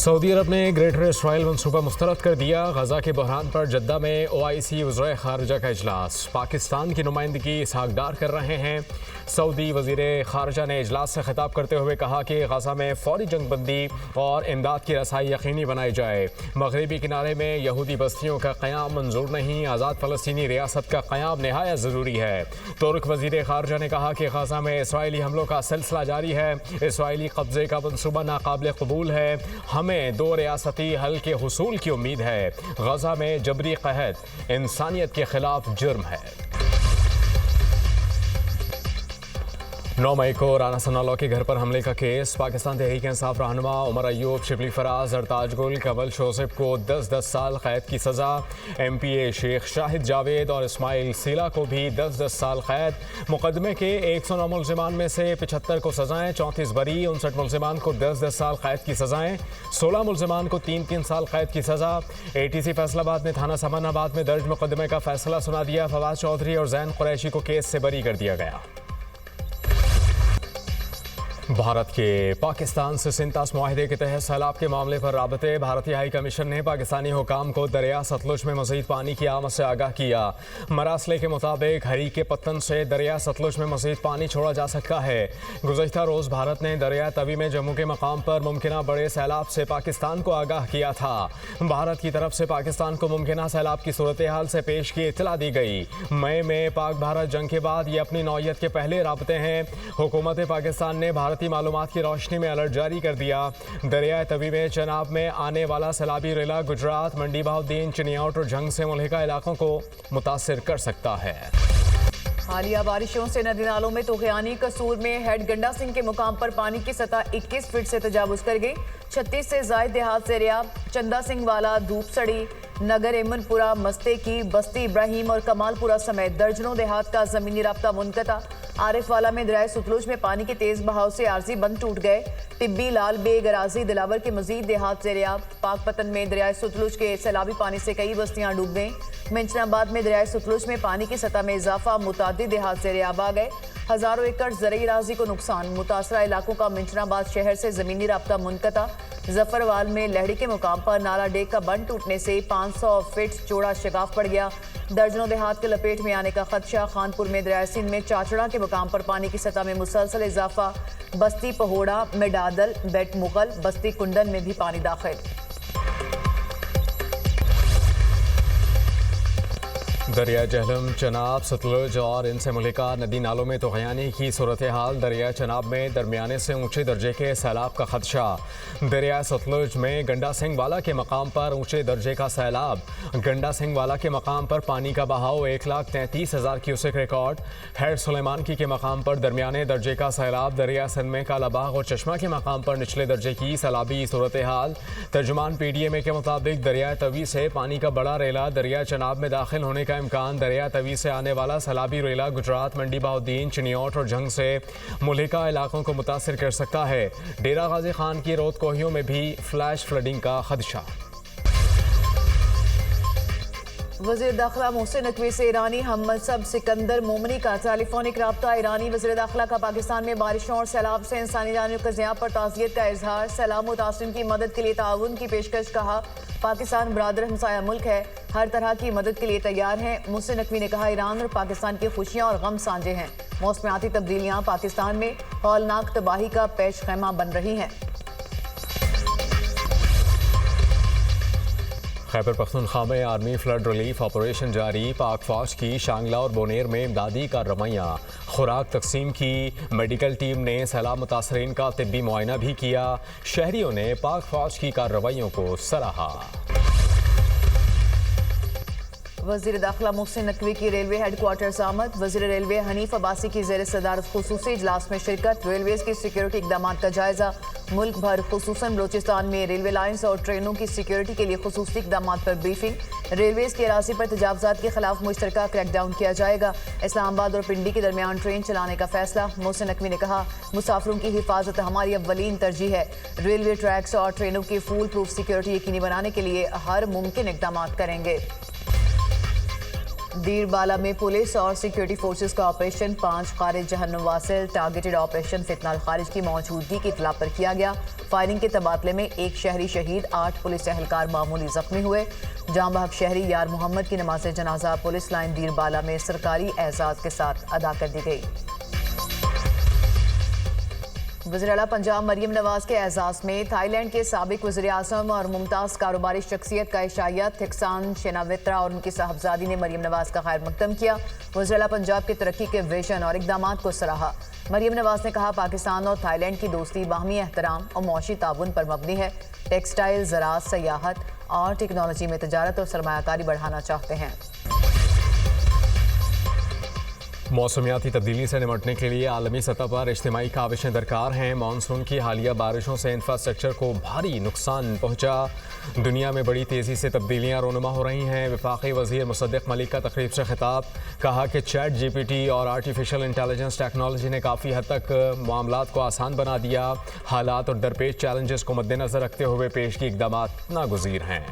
Saudi अरब ने greater Israel मनसूबा मुस्तरद कर दिया। गजा के बहरान पर जद्दा में OIC वज़ीर ख़ारजा का इजलास। पाकिस्तान की नुमाइंदगी इसहाक डार कर रहे हैं। सऊदी वज़ीर ख़ारजा ने इजलास से खिताब करते हुए कहा कि गजा में फ़ौरी जंगबंदी और इमदाद की रसाई यकीनी बनाई जाए। मगरबी किनारे में यहूदी बस्तियों का क़याम मंजूर नहीं, आज़ाद फ़लस्तीनी रियासत का क़याम नहायत ज़रूरी है। तुर्क वज़ीर ख़ारजा ने कहा कि गजा में इसराइली हमलों का सिलसिला जारी है। इसराइली कब्ज़े का मनसूबा नाकाबिल कबूल है। हमें दो रियासती हल के हुसूल की उम्मीद है। गजा में जबरी क़हत इंसानियत के खिलाफ जुर्म है। 9 मई को राना सनाउल्लाह के घर पर हमले का केस। पाकिस्तान तहरीक इंसाफ रहनुमा उमर अयूब, शिबली फराज, अरताज गुल, कवल शोसेफ को 10-10 साल कैद की सज़ा। MPA शेख शाहिद जावेद और इस्माइल सीला को भी 10-10 साल कैद। मुकदमे के 109 मुलजिमान में से 75 को सज़ाएँ, 34 बरी, 59 मुलजिमान को 10-10 साल कैद की सज़ाएँ, 16 मुलजिमान को 3-3 साल कैद की सज़ा। ATC फैसलाबाद ने थाना समानाबाद में दर्ज मुकदमे का फैसला सुना दिया। फवाद चौधरी और जैन कुरैशी को केस से बरी कर दिया गया। भारत के पाकिस्तान से सिंतास मुआहदे के तहत सैलाब के मामले पर राबते। भारतीय हाई कमीशन ने पाकिस्तानी हुकाम को दरिया सतलुज में मज़ीद पानी की आमद से आगाह किया। मरासले के मुताबिक हरी के पत्तन से दरिया सतलुज में मज़ीद पानी छोड़ा जा सकता है। गुज़श्ता रोज़ भारत ने दरिया तवी में जम्मू के मकाम पर मुमकिन बड़े सैलाब से पाकिस्तान को आगाह किया था। भारत की तरफ से पाकिस्तान को मुमकिन सैलाब की सूरत हाल से पेश की इत्तला दी गई। मई में पाक भारत जंग के बाद ये अपनी नौयत के पहले राबते हैं। हुकूमत पाकिस्तान ने भारतीय मालूमात की रोशनी में अलर्ट जारी कर दिया। दरिया तवी में चनाब में आने वाला सैलाबी रेला गुजरात, मंडी बहाउद्दीन, चिनियाउट और जंग से मुल्हिका इलाकों को मुतासिर कर सकता है। हालिया बारिशों से नदी नालों में तूफ़ानी कसूर में हेड गंडा सिंह के मुकाम पर पानी की सतह 21 फीट से तजावुज़ कर गई। 36 से जायद देहात से रियाब, चंदा सिंह वाला, धूप सड़ी, नगर एमनपुरा, मस्ते की, बस्ती इब्राहिम और कमालपुरा समेत दर्जनों देहात का ज़मीनी राब्ता मुनक़ता। आरिफ वाला में दरिया सतलुज में पानी के तेज बहाव से आरजी बंद टूट गए। टिब्बी, लाल बेग, अराजी, दिलावर के मजीद देहात से रियाब। पाकपतन में दरिया सतलुज के सैलाबी पानी से कई बस्तियां डूब गईं। मिंचनाबाद में दरिया सतलुज में पानी की सतह में इजाफा, मुतादिद देहात से रियाब आ गए। हजारों एकड़ ज़रई राजी को नुकसान। मुतासरा इलाकों का मिंचनाबाद शहर से ज़मीनी राब्ता मुनक़ता। जफरवाल में लहड़ी के मुकाम पर नाला डेक का बंद टूटने से 500 फीट चौड़ा शिगाफ पड़ गया। दर्जनों देहात के लपेट में आने का खदशा। खानपुर में दरिया सिंध में चाचड़ा के मुकाम पर पानी की सतह में मुसलसल इजाफा। बस्ती पहोड़ा, मेडादल, बेट मुगल, बस्ती कुंडन में भी पानी दाखिल। दरिया जहलम, चनाब, सतलुज और इनसे मुल्हिका नदी नालों में तूफ़ानी की सूरत हाल। दरिया चनाब में दरमियाने से ऊंचे दर्जे के सैलाब का खदशा। दरिया सतलुज में गंडा सिंह वाला के मकाम पर ऊंचे दर्जे का सैलाब। गंडा सिंह वाला के मकाम पर पानी का बहाव 1,33,000 क्यूसेक रिकॉर्ड। हेड सुलेमान की के मकाम पर दरमियाने दर्जे का सैलाब। दरिया सिंध में कालाबाग और चश्मा के मकाम पर निचले दर्जे की सैलाबी सूरत हाल। तर्जुमान PDMA के मुताबिक दरिया तवी से पानी का बड़ा रेला दरिया चनाब में दाखिल होने का इम्कान। दरिया तवी से आने वाला सैलाबी रेला गुजरात, मंडी बहाउद्दीन, चिनियाउट और जंग से मुल्हिका इलाकों को मुतासिर कर सकता है। डेरा गाजी खान की रोद कोहियों में भी फ्लैश फ्लडिंग का खदशा। वज़ीर दाखिला मोहसिन नकवी से ईरानी हम मनसब सिकंदर मोमनी का टेलीफोनिक रब्ता। ईरानी वज़ीर दाखिला का पाकिस्तान में बारिशों और सैलाब से इंसानी जानों के ज़ियाँ पर ताज़ियत का इजहार। सैलाब मुतासिरीन की मदद के लिए ताउन की पेशकश। कहा पाकिस्तान बरादर हमसाया मुल्क है, हर तरह की मदद के लिए तैयार हैं। मोहसिन नकवी ने कहा ईरान और पाकिस्तान की खुशियाँ और गम साझे हैं। मौसमियाती तब्दीलियाँ पाकिस्तान में हौलनाक तबाही का पेश खैमा बन रही हैं। खैबर पख्तूनख्वा में आर्मी फ्लड रिलीफ ऑपरेशन जारी। पाक फौज की शांगला और बोनेर में इमदादी कार्रवाइयाँ। खुराक तकसीम की। मेडिकल टीम ने सैलाब मुतासरीन का तिब्बी मुआयना भी किया। शहरियों ने पाक फौज की कार्रवाइयों को सराहा। वज़ीर दाखिला मोहसिन नकवी की रेलवे हेडक्वार्टर्स आमद। वज़ीर रेलवे हनीफ अब्बासी की ज़ेर सदारत खुसूसी इजलास में शिरकत। रेलवेज़ की सिक्योरिटी इक़दामात का जायज़ा। मुल्क भर खुसूसन बलोचिस्तान में रेलवे लाइन्स और ट्रेनों की सिक्योरिटी के लिए खुसूसी इक़दामात पर ब्रीफिंग। रेलवेज़ की अराज़ी पर तजावुज़ात के खिलाफ मुश्तरका क्रैकडाउन किया जाएगा। इस्लामाबाद और पिंडी के दरमियान ट्रेन चलाने का फैसला। मोहसिन नकवी ने कहा मुसाफिरों की हिफाजत हमारी अव्वलीन तरजीह है। रेलवे ट्रैक्स और ट्रेनों की फूल प्रूफ सिक्योरिटी यकीनी बनाने के लिए हर मुमकिन इक़दामात करेंगे। दीरबाला में पुलिस और सिक्योरिटी फोर्सेस का ऑपरेशन 5 खारिज जहन्नुम वासिल टारगेटेड ऑपरेशन फितनाल खारिज की मौजूदगी की इतला पर किया गया। फायरिंग के तबादले में एक शहरी शहीद, 8 पुलिस एहलकार मामूली जख्मी हुए। जाँ बहक शहरी यार मोहम्मद की नमाज जनाजा पुलिस लाइन दीरबाला में सरकारी एजाज के साथ अदा कर दी गई। वज़ीर-ए-आला पंजाब मरियम नवाज के एजाज में थाईलैंड के साबिक वज़ीर-ए-आज़म और मुमताज़ कारोबारी शख्सियत का इशाया थिक्सान शेनावित्रा और उनकी साहबजादी ने मरियम नवाज का खैर मकदम किया। वज़ीर-ए-आला पंजाब की तरक्की के विजन और इक़दामात को सराहा। मरियम नवाज ने कहा, पाकिस्तान और थाईलैंड की दोस्ती बाहमी एहतराम और मौशी ताउन पर मबनी है। टेक्सटाइल, ज़राअत, सयाहत और टेक्नोलॉजी में तजारत और सरमायाकारी बढ़ाना चाहते हैं। मौसमियाती तब्दीली से निपटने के लिए आलमी सतह पर इज्तिमाई काविशें दरकार हैं। मानसून की हालिया बारिशों से इंफ्रास्ट्रक्चर को भारी नुकसान पहुंचा। दुनिया में बड़ी तेज़ी से तब्दीलियां रोनुमा हो रही हैं। वफाकी वज़ीर मुसद्दिक़ मलिक का तकरीब से खिताब, कहा कि चैट जीपीटी और आर्टिफिशियल इंटेलिजेंस टेक्नोलॉजी ने काफ़ी हद तक मामलात को आसान बना दिया। हालात और दरपेश चैलेंजेस को मद्देनज़र रखते हुए पेशगी इक़दामात नागुज़ीर हैं।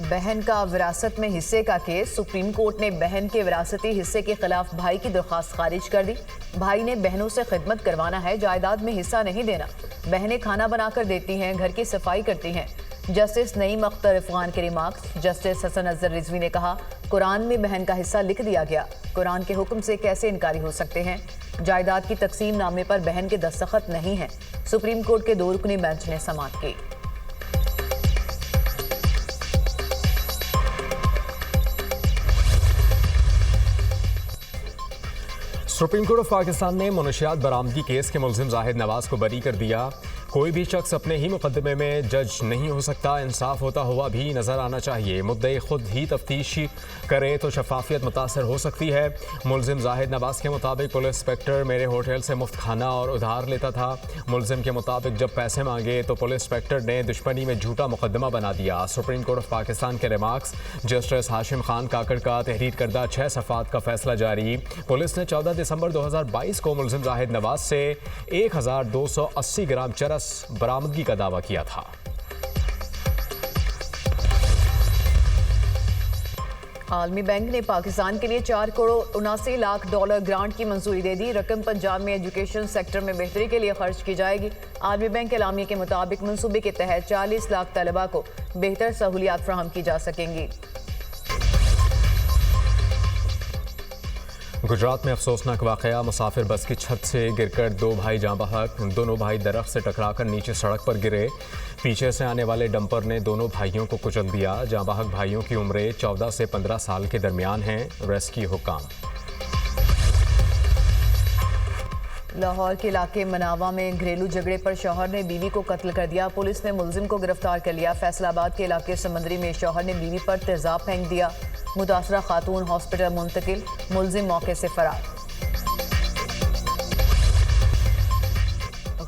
बहन का विरासत में हिस्से का केस, सुप्रीम कोर्ट ने बहन के विरासती हिस्से के खिलाफ भाई की दरख्वास्त खारिज कर दी। भाई ने बहनों से खिदमत करवाना है, जायदाद में हिस्सा नहीं देना। बहनें खाना बनाकर देती हैं, घर की सफाई करती हैं। जस्टिस नईम अख्तर अफगान के रिमार्क्स। जस्टिस हसन अजहर रिजवी ने कहा, कुरान में बहन का हिस्सा लिख दिया गया, कुरान के हुक्म से कैसे इनकारी हो सकते हैं। जायदाद की तकसीम नामे पर बहन के दस्तखत नहीं है। सुप्रीम कोर्ट के 2 रुकनी बेंच ने समाअत की। सुप्रीम कोर्ट ऑफ पाकिस्तान ने मुनशियात बरामदगी केस के मुलजिम जाहिद नवाज को बरी कर दिया। कोई भी शख्स अपने ही मुकदमे में जज नहीं हो सकता, इंसाफ होता हुआ भी नजर आना चाहिए। मुद्दई खुद ही तफ्तीश करे तो शफाफियत मुतासर हो सकती है। मुलजिम जाहिद नवाज के मुताबिक पुलिस इंस्पेक्टर मेरे होटल से मुफ्त खाना और उधार लेता था। मुलजिम के मुताबिक जब पैसे मांगे तो पुलिस इंस्पेक्टर ने दुश्मनी में झूठा मुकदमा बना दिया। सुप्रीम कोर्ट ऑफ पाकिस्तान के रिमार्क्स। जस्टिस हाशिम खान काकड़ का तहरीर करदा 6 सफ़ात का फैसला जारी। पुलिस ने 14 दिसंबर 2022 को मुलजिम जाहिद नवाज से 1280 ग्राम चरस बरामदगी का दावा किया था। आलमी बैंक ने पाकिस्तान के लिए 4 करोड़ 79 लाख डॉलर ग्रांट की मंजूरी दे दी। रकम पंजाब में एजुकेशन सेक्टर में बेहतरी के लिए खर्च की जाएगी। आलमी बैंक के एलामिया के मुताबिक मंसूबे के तहत 40 लाख तलबा को बेहतर सहूलियात फराहम की जा सकेंगी। गुजरात में अफसोसनाक वाकया, मुसाफिर बस की छत से गिरकर 2 भाई जाँ बहक। दोनों भाई दरख्त से टकराकर नीचे सड़क पर गिरे। पीछे से आने वाले डंपर ने दोनों भाइयों को कुचल दिया। जाँ बहक भाइयों की उम्रें 14 से 15 साल के दरमियान हैं। रेस्क्यू हुक्म। लाहौर के इलाके मनावा में घरेलू झगड़े पर शौहर ने बीवी को कत्ल कर दिया। पुलिस ने मुलजिम को गिरफ्तार कर लिया। फैसलाबाद के इलाके समंदरी में शौहर ने बीवी पर तेजाब फेंक दिया। मुतासरा खातून हॉस्पिटल मुंतकिल, मुलजिम मौके से फरार।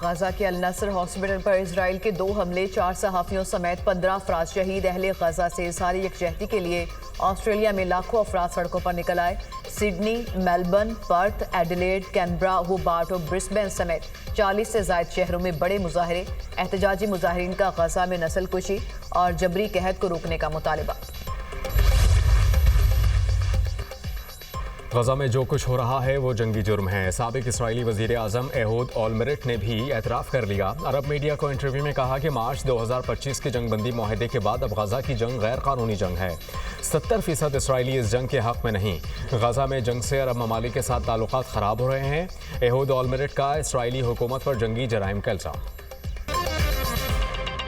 गजा के अल नसर हॉस्पिटल पर इजराइल के 2 हमले, 4 सहाफियों समेत 15 अफराद शहीद। अहले गजा से इजहार यकजहती के लिए ऑस्ट्रेलिया में लाखों अफराद सड़कों पर निकल आए। Sydney, Melbourne, Perth, Adelaide, Canberra, Hobart और ब्रिस्बेन समेत 40 से ज़ायद शहरों में बड़े मुजाहरे। एहतजाजी मुजाहिरीन का गजा में नस्ल कुशी और जबरी कहत को रोकने का मुतालबा। गजा में जो कुछ हो रहा है वो जंगी जुर्म है। साबिक इसराइली वज़ीर आज़म एहूद ऑलमेरिट ने भी एतराफ़ कर लिया। अरब मीडिया को इंटरव्यू में कहा कि मार्च 2025 के जंगबंदी माहदे के बाद अब गजा की जंग गैर कानूनी जंग है। 70% इसराइली इस जंग के हक़ में नहीं। गजा में जंग से अरब ममालिक के साथ ताल्लुकात ख़राब हो रहे हैं। एहूद ऑलमेरिट का इसराइली हुकूमत पर जंगी जराइम का इल्ज़ाम।